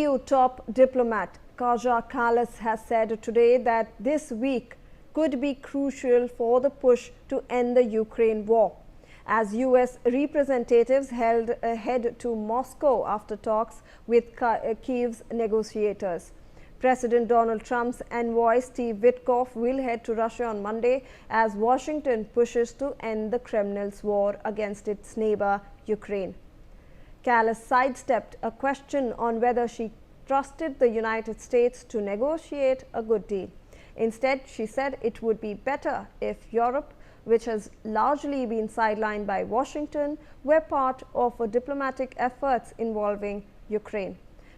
EU top diplomat Kaja Kallas has said today that this week could be crucial for the push to end the Ukraine war, as US representatives head to Moscow after talks with Kyiv's negotiators. President Donald Trump's envoy Steve Witkoff will head to Russia on Monday as Washington pushes to end the Kremlin's war against its neighbor Ukraine. Kallas sidestepped a question on whether she trusted the United States to negotiate a good deal. Instead, she said it would be better if Europe, which has largely been sidelined by Washington, were part of diplomatic efforts involving Ukraine.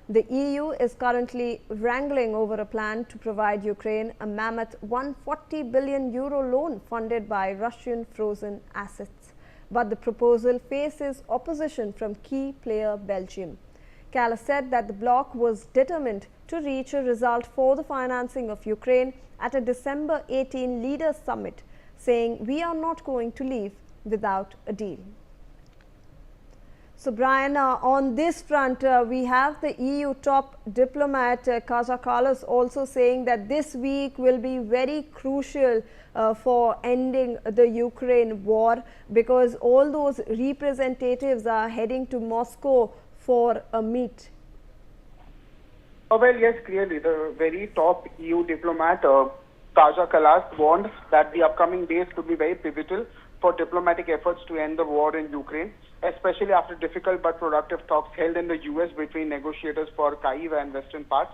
The EU is currently wrangling over a plan to provide Ukraine a mammoth €140 billion loan funded by Russian frozen assets. But the proposal faces opposition from key player Belgium. Kallas said that the bloc was determined to reach a result for the financing of Ukraine at a December 18 leaders summit, saying we are not going to leave without a deal. So Brian, on this front, we have the EU top diplomat Kaja Kallas also saying that this week will be very crucial for ending the Ukraine war, because all those representatives are heading to Moscow for a meet. Well, yes, clearly the very top EU diplomat Kaja Kallas warned that the upcoming days could be very pivotal for diplomatic efforts to end the war in Ukraine, especially after difficult but productive talks held in the US between negotiators for Kyiv and western parts.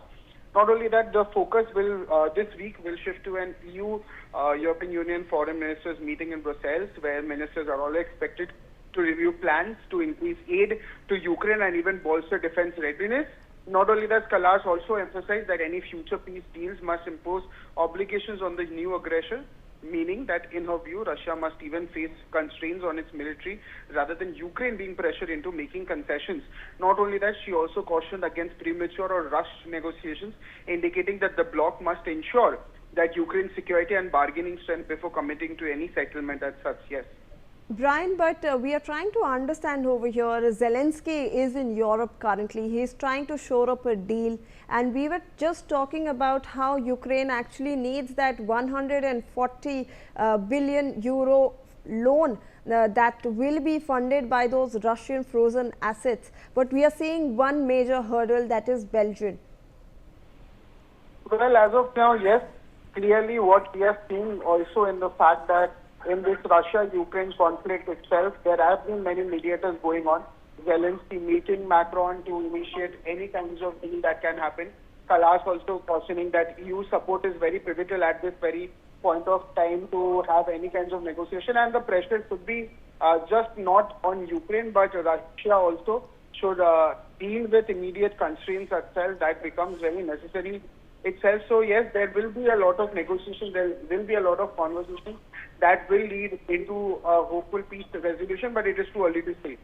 Not only that, the focus will this week will shift to an EU European Union foreign ministers meeting in Brussels, where ministers are all expected to review plans to increase aid to Ukraine and even bolster defense readiness. Not only that, Kallas also emphasized that any future peace deals must impose obligations on the new aggression, meaning that in her view, Russia must even face constraints on its military rather than Ukraine being pressured into making concessions. Not only that, she also cautioned against premature or rushed negotiations, indicating that the bloc must ensure that Ukraine's security and bargaining strength before committing to any settlement as such. Yes. Brian, but we are trying to understand over here, Zelensky is in Europe currently. He is trying to shore up a deal, and we were just talking about how Ukraine actually needs that €140 billion loan that will be funded by those Russian frozen assets. But we are seeing one major hurdle, that is Belgium. Well, as of now, yes, clearly what we are seeing also in the fact that in this Russia-Ukraine conflict itself, there have been many mediators going on. Zelensky meeting Macron to initiate any kinds of deal that can happen. Kallas also cautioning that EU support is very pivotal at this very point of time to have any kinds of negotiation, and the pressure should be just not on Ukraine, but Russia also should deal with immediate constraints itself. That becomes very necessary itself. So yes, there will be a lot of negotiation, there will be a lot of conversation that will lead into a hopeful peace resolution, but it is too early to say.